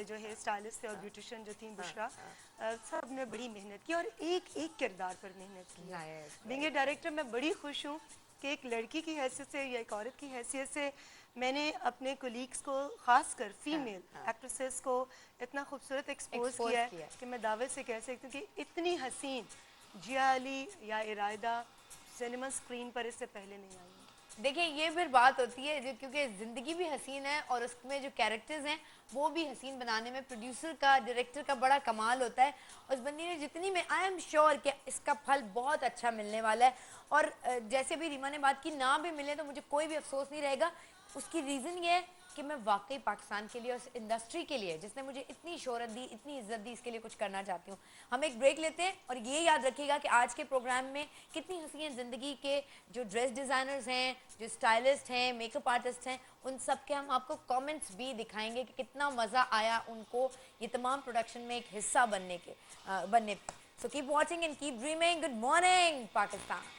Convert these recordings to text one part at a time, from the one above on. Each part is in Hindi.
जो हेयर स्टाइलिस्ट थे और ब्यूटिशियन जो थी बुशरा, सब ने बड़ी मेहनत की और एक एक किरदार पर मेहनत की। बीइंग ए डायरेक्टर मैं बड़ी खुश हूँ कि एक लड़की की हैसियत से या एक औरत की हैसियत से मैंने अपने कोलीग्स को, खासकर फीमेल एक्ट्रेसेस को इतना खूबसूरत एक्सपोज किया है कि मैं दावे से कह सकती हूँ कि इतनी हसीन जिया अली या इरायदा सिनेमा स्क्रीन पर इससे पहले नहीं आई। देखिए ये फिर बात होती है जो, क्योंकि ज़िंदगी भी हसीन है और उसमें जो कैरेक्टर्स हैं वो भी हसीन बनाने में प्रोड्यूसर का, डायरेक्टर का बड़ा कमाल होता है। उस बंदी ने जितनी, मैं आई एम श्योर कि इसका फल बहुत अच्छा मिलने वाला है। और जैसे भी रीमा ने बात की, ना भी मिले तो मुझे कोई भी अफसोस नहीं रहेगा। उसकी रीज़न ये है कि मैं वाकई पाकिस्तान के लिए और इंडस्ट्री के लिए, जिसने मुझे इतनी शोहरत दी, इतनी इज्जत दी, इसके लिए कुछ करना चाहती हूँ। हम एक ब्रेक लेते हैं और ये याद रखिएगा कि आज के प्रोग्राम में कितनी हंसी है ज़िंदगी के जो ड्रेस डिज़ाइनर्स हैं, जो स्टाइलिस्ट हैं, मेकअप आर्टिस्ट हैं, उन सब के हम आपको कमेंट्स भी दिखाएंगे कि कितना मज़ा आया उनको ये तमाम प्रोडक्शन में एक हिस्सा बनने पर। So keep watching and keep dreaming. Good morning Pakistan.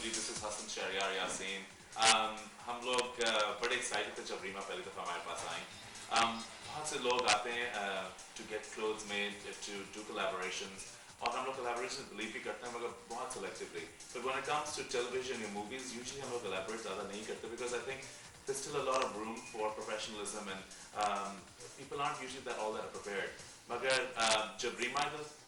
This is Hassan Shahryar Yasin. हम लोग बड़े एक्साइटेड थे जब रीमा पहली दफ़ा हमारे पास आई। बहुत से लोग आते हैं to get clothes made, to do collaborations, और हम लोग कोलैबोरेशन बिलीव भी करते हैं मगर बहुत selectively. But when it comes to television या मूवीज यूजुअली हम लोग कोलैबोरेट ज़्यादा नहीं करते because I think there's still a lot of room for professionalism and people aren't usually that all that prepared. मगर जब रीमा,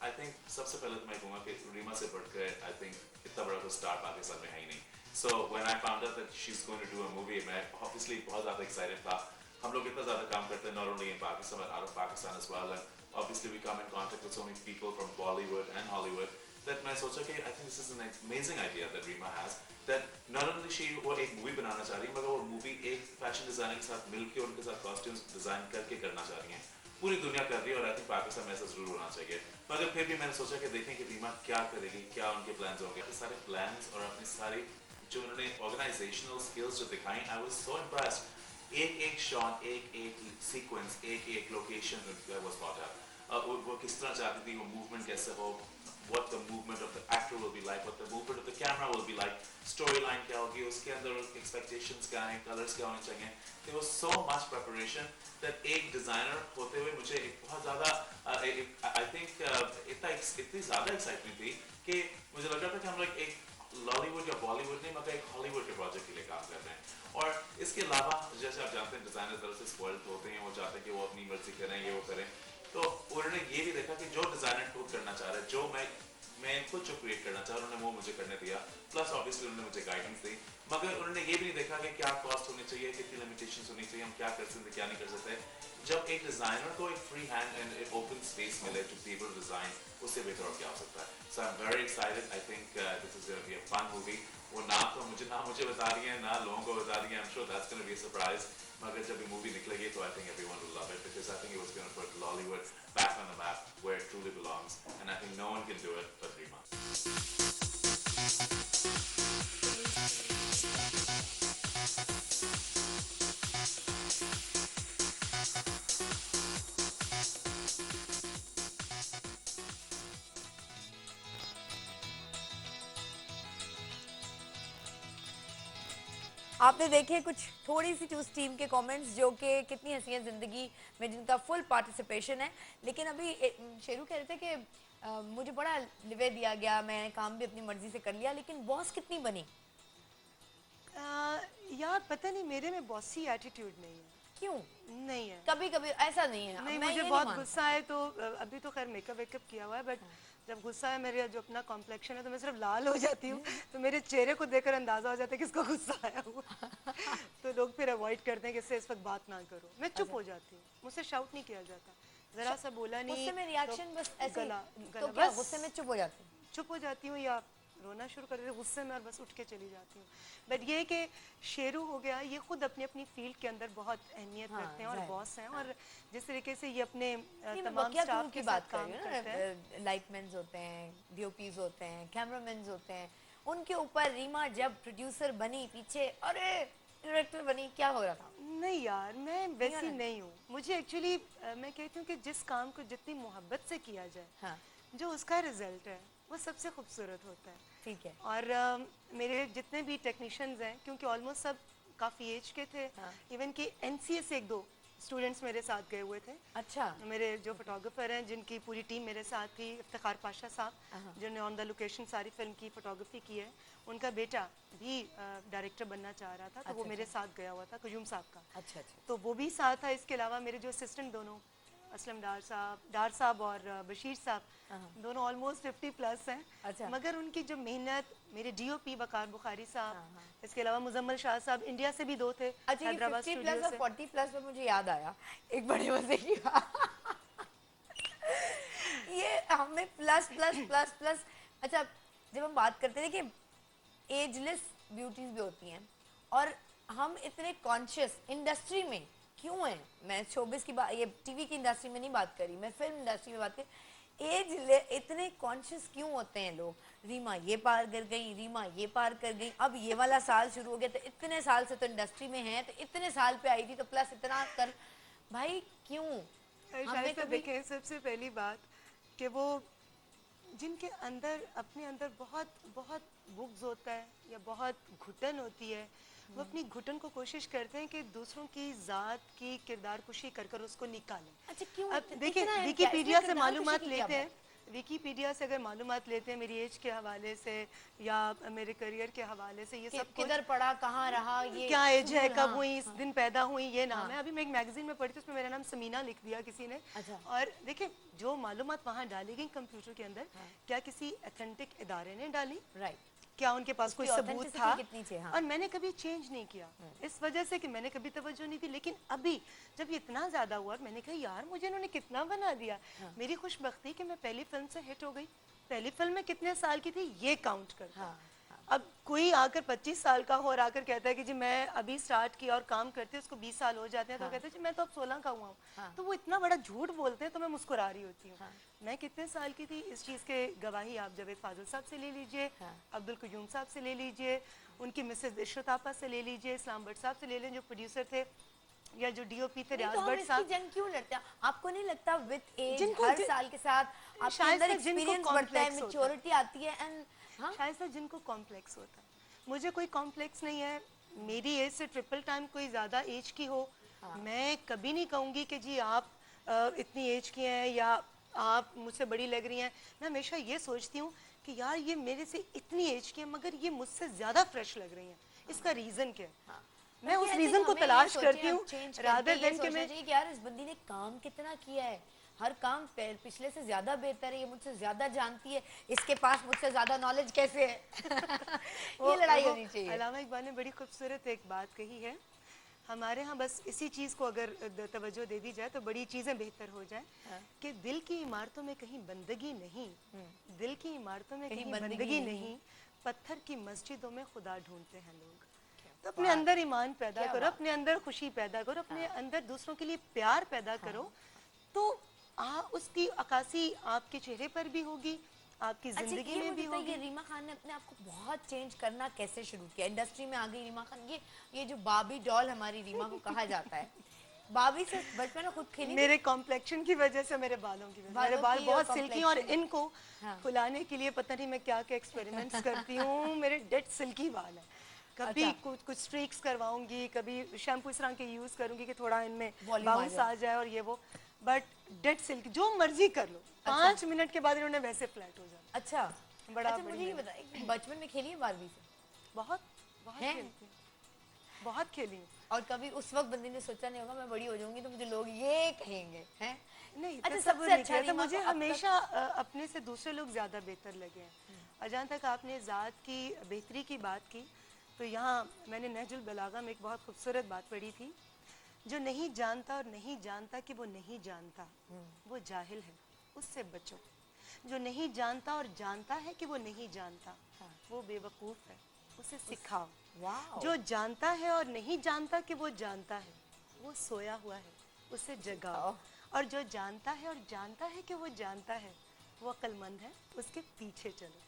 आई थिंक सबसे पहले तो मैं कहूँगा कि रीमा से बढ़कर आई थिंक इतना बड़ा तो स्टार पाकिस्तान में है ही नहीं। So when I found out that she's going to do a movie, मैं obviously बहुत ज़्यादा excited था। हम लोग इतना ज़्यादा काम करते हैं not only in Pakistan but out of Pakistan as well, and obviously we come in contact with so many people from Bollywood and Hollywood that मैं सोचा कि I think this is an amazing idea that Reema has, that not only she वो एक मूवी बनाना चाह रही है मगर वो मूवी एक फैशन डिज़ाइनर के साथ मिलकर उनके साथ कॉस्ट्यूम्स डिज़ाइन करके करना चाह रही हैं। पूरी दुनिया कर रही है और आई थिंक पाकिस्तान में ऐसा जरूर होना चाहिए। मगर फिर भी मैंने सोचा कि देखें कि रीमा क्या करेगी, क्या उनके प्लान्स होंगे। अपने सारे प्लान्स और अपनी सारी जो उन्होंने ऑर्गेनाइजेशनल स्किल्स जो दिखाई, आई वाज सो इम्प्रेस्ड। एक एक शॉट, एक एक सीक्वेंस, एक एक लोकेशन वाज थॉट आउट। वो किस तरह चाहती थी, वो मूवमेंट कैसे हो, what the movement of the actor will be like, what the movement of the camera will be like, storyline क्या होगी, उसके अंदर expectations क्या हैं, colors क्या होने चाहिए। There was so much preparation that एक designer होते हुए मुझे एक बहुत ज़्यादा I think इतनी ज़्यादा excitement थी कि मुझे लग रहा था कि हम लोग एक लॉलीवुड या बॉलीवुड नहीं मगर एक हॉलीवुड के प्रोजेक्ट के लिए काम कर रहे हैं। और इसके अलावा जैसे आप जानते हैं डिज़ाइनर तरफ से स्पॉइल्ड होते हैं, वो चाहते हैं कि वो अपनी मर्जी करें, ये वो करें। तो उन्होंने ये भी देखा कि जो डिज़ाइनर खुद करना चाह रहा है, जो मैं खुद जो क्रिएट करना चाह रहा हूँ, उन्होंने वो मुझे करने दिया। प्लस ऑब्वियसली उन्होंने मुझे गाइडेंस दी, मगर उन्होंने ये भी नहीं देखा कि क्या कॉस्ट होनी चाहिए, कितनी लिमिटेशंस होनी चाहिए, हम क्या कर सकते क्या नहीं कर सकते। जब एक डिज़ाइनर को एक free hand and open space मिले to be able to design, उससे बेहतर और क्या हो सकता है। So I am very excited. I think this is going to be a fun movie. वो ना मुझे बता रही है, ना लोगों को बता रही है। I am sure that's going to be a surprise. मगर जब ये मूवी निकलेगी तो I think everyone will love it because I think it was going to put Lollywood back on the map where it truly belongs, and I think no one can do it but Reema. आपने देखे कुछ थोड़ी सी उस टीम के कमेंट्स जो कि कितनी हंसी है ज़िंदगी में, जिनका फुल पार्टिसिपेशन है। लेकिन अभी शेरू कह रहे थे कि मुझे बड़ा लिवे दिया गया, मैं काम भी अपनी मर्जी से कर लिया, लेकिन बॉस कितनी बनी? यार पता नहीं, मेरे में बॉसी एटीट्यूड नहीं है। क्यों? नहीं है, कभी कभी ऐसा नहीं है। नहीं, मैं मुझे ये बहुत नहीं गुस्सा है तो अभी तो खैर मेकअप वेकअप किया हुआ है, बट जब गुस्सा है, मेरे जो अपना कॉम्प्लेक्शन है तो मैं सिर्फ लाल हो जाती हूँ, तो मेरे चेहरे को देखकर अंदाजा हो जाता है किसको गुस्सा आया हुआ। तो लोग फिर अवॉइड करते हैं कि इससे इस वक्त बात ना करो। मैं चुप हो जाती हूँ, मुझसे शाउट नहीं किया जाता, जरा सा बोला नहीं गुस्से में रिएक्शन बस ऐसे गला तो गला क्या बस गुस्से में चुप हो जाती हूँ? चुप हो जाती हूँ, या रोना शुरू कर देती हूँ गुस्से में और बस उठ के चली जाती हूँ। बट ये कि शेरू हो गया, ये खुद अपनी अपनी फील्ड के अंदर बहुत अहमियत रखते हैं और बॉस हैं, और जिस तरीके से ये अपने तमाम स्टाफ के साथ काम करते हैं। लाइटमैन्स होते हैं, डीओपीज होते हैं, कैमरामैन्स होते हैं, उनके ऊपर रीमा जब प्रोड्यूसर बनी पीछे अरे डायरेक्टर बनी, क्या हो रहा था? नहीं यार, मैं वैसी नहीं हूँ। मुझे एक्चुअली मैं कहती हूँ कि जिस काम को जितनी मोहब्बत से किया जाए, हाँ जो उसका रिजल्ट है वो सबसे खूबसूरत होता है। ठीक है। और मेरे जितने भी टेक्नीशियंस हैं, क्योंकि ऑलमोस्ट सब काफ़ी एज के थे, इवन कि एनसीए से 1-2 स्टूडेंट्स मेरे साथ गए हुए थे। अच्छा। मेरे जो फोटोग्राफर हैं, जिनकी पूरी टीम मेरे साथ थी, इफ्तिखार पाशा साहब जिन्होंने ऑन द लोकेशन सारी फिल्म की फोटोग्राफी की है, उनका बेटा भी डायरेक्टर बनना चाह रहा था, तो वो मेरे साथ गया हुआ था, कुजूम साहब का। अच्छा अच्छा। तो वो भी साथ था। इसके अलावा मेरे जो असिस्टेंट दोनों असलम डार साहब और बशीर साहब, दोनों ऑलमोस्ट 50+ हैं। अच्छा। मगर उनकी जो मेहनत, मेरे डीओपी वकार बुखारी साहब, इसके अलावा मुजम्मल शाह साहब, इंडिया से भी 2 थे, अच्छा, ये हैदराबाद 50 स्टूडियो प्लस और से। 40 प्लस में मुझे याद आया एक बड़े मजे की बात। ये हमें प्लस प्लस प्लस प्लस, अच्छा जब हम बात करते हैं कि एजलेस ब्यूटीज भी होती हैं, और हम इतने कॉन्शियस इंडस्ट्री में क्यों हैं, मैं शोबिस की बात, ये टीवी की इंडस्ट्री में नहीं बात करी, मैं फिल्म इंडस्ट्री में बात करी, इतने कॉन्शियस क्यों होते हैं लोग? रीमा ये पार कर गई, रीमा ये पार कर गई, अब ये वाला साल शुरू हो गया, तो इतने साल से तो इंडस्ट्री में है, तो इतने साल पे आई थी तो प्लस इतना कर, भाई क्यों? शायद से देखें, सबसे पहली बात कि वो जिनके अंदर अपने अंदर बहुत बहुत बुग्ज होता है या बहुत घुटन होती है, वो अपनी घुटन को कोशिश करते हैं कि दूसरों की ज़ात की किरदार कुशी कर कर उसको निकालें। अच्छा क्यों? अब देखिए, इतना है क्या? विकीपीडिया इसमें से किरदार मालूमात कुशी की क्या लेते हैं, बात? विकीपीडिया से अगर मालूमात लेते हैं मेरी एज के हवाले से या मेरे करियर के हवाले से, ये सब कुछ किधर पढ़ा, कहाँ रहा, ये क्या एज है, स्कूल, कब हाँ, हुई, इस दिन पैदा हुई, ये नाम हाँ। है। अभी मैं एक मैगजीन में पढ़ी थी, उसमें मेरा नाम समीना लिख दिया किसी ने। अच्छा। और देखिए, जो मालूमात वहाँ डाली गई कंप्यूटर के अंदर, क्या किसी अथेंटिक इदारे ने डाली, राइट। क्या उनके पास कोई उसकी सबूत authenticity था? कितनी थी, हाँ। और मैंने कभी चेंज नहीं किया, इस वजह से कि मैंने कभी तवज्जो नहीं दी। लेकिन अभी जब ये इतना ज्यादा हुआ, मैंने कहा यार मुझे इन्होंने कितना बना दिया। मेरी खुशबख्ती कि मैं पहली फिल्म से हिट हो गई। पहली फिल्म में कितने साल की थी ये काउंट करता है। अब कोई आकर 25 साल का हो और आकर कहता है कि जी मैं अभी स्टार्ट किया और काम करते उसको 20 साल हो जाते हैं, तो कहते हैं जी मैं तो अब 16 का हुआ हूँ। तो वो इतना बड़ा झूठ बोलते हैं, तो मैं मुस्कुरा रही होती हूँ। मैं कितने साल की थी, इस चीज़ के गवाही आप जावेद फाजिल साहब से ले लीजिए, अब्दुल कयूम साहब से ले लीजिए, उनकी मिसेज इशरत आपा से ले लीजिए, इस्लाम भट्ट साहब से ले लें जो प्रोड्यूसर थे, या जो डीओपी थे रियाज तो हम भट्ट इसकी साहब। जंग क्यों लड़ते हैं? आपको नहीं लगता विद एज जिनको हर जिन- साल के साथ आपके शायद अंदर से जिनको एक्सपीरियंस बढ़ता है, complex होता है। मैच्योरिटी आती है, एंड हाँ शायद से जिनको कॉम्प्लेक्स होता है, मुझे कोई कॉम्प्लेक्स नहीं है। मेरी एज से ट्रिपल टाइम कोई ज़्यादा एज की हो, मैं कभी नहीं कहूँगी कि जी आप इतनी एज की हैं या आप मुझसे बड़ी लग रही हैं। मैं हमेशा ये सोचती हूँ कि यार ये मेरे से इतनी एज की है मगर ये मुझसे ज़्यादा फ्रेश लग रही हैं, इसका रीज़न क्या है? मैं उस रीज़न को तलाश करती हूँ रादर देन कि मैं कि यार इस बंदी ने काम कितना किया है, हर काम पिछले से ज्यादा बेहतर है, ये मुझसे ज्यादा जानती है, इसके पास मुझसे ज्यादा नॉलेज कैसे है। ये लड़ाई होनी चाहिए। अलामा इकबाल ने बड़ी खूबसूरत एक बात कही है, हमारे यहाँ बस इसी चीज़ को अगर तवज्जो दे दी जाए तो बड़ी चीज़ें बेहतर हो जाएं। कि दिल की इमारतों में कहीं बंदगी नहीं, दिल की इमारतों में कहीं बंदगी नहीं, पत्थर की मस्जिदों में खुदा ढूंढते हैं लोग। तो अपने अंदर ईमान पैदा करो, अपने अंदर खुशी पैदा करो, अपने अंदर दूसरों के लिए प्यार पैदा करो, तो उसकी अक्कासी आपके चेहरे पर भी होगी, आपकी जिंदगी में भी होगी। रीमा खान ने अपने आप को बहुत चेंज करना कैसे शुरू किया? इंडस्ट्री में आ गई रीमा खान, ये जो बाबी डॉल हमारी रीमा को कहा जाता है, बाबी से बचपन में खुद खेली मेरे कॉम्प्लेक्शन की वजह से, मेरे बालों की वजह से, मेरे बाल बहुत सिल्की, और इनको खुलाने के लिए पता नहीं मैं क्या क्या एक्सपेरिमेंट्स करती हूँ। मेरे डेड सिल्की बाल है, कभी कुछ स्ट्रीक्स करवाऊंगी, कभी शैम्पू इस तरह के यूज करूंगी कि थोड़ा इनमें बाउंस आ जाए और ये वो, बट डेड सिल्क जो मर्जी कर लो, 5 मिनट के बाद इन्होंने वैसे फ्लैट हो जाना। अच्छा बड़ा अच्छा, मुझे ये बताइए, बचपन में खेली है बारबी से? बहुत बहुत खेलती हूँ, बहुत खेली हूँ। और कभी उस वक्त बंदी ने सोचा नहीं होगा मैं बड़ी हो जाऊंगी तो मुझे लोग ये कहेंगे हैं? नहीं, अच्छा, तसव्वुर सबसे नहीं अच्छा किया था। रीमा मुझे को अब हमेशा अपने से दूसरे लोग ज़्यादा बेहतर लगे हैं। और जहाँ तक आपने ज़ात की बेहतरी की बात की, तो यहाँ मैंने नहजुल बलागा में एक बहुत खूबसूरत बात पढ़ी थी, जो नहीं जानता और नहीं जानता कि वो नहीं जानता, वो जाहिल है, उससे बचो। जो नहीं जानता और जानता है कि वो नहीं जानता, वो बेवकूफ़ है, उसे सिखाओ। वाओ। जो जानता है और नहीं जानता कि वो जानता है, वो सोया हुआ है, उसे जगाओ। और जो जानता है और जानता है कि वो जानता है, वो अक्लमंद है, उसके पीछे चलो।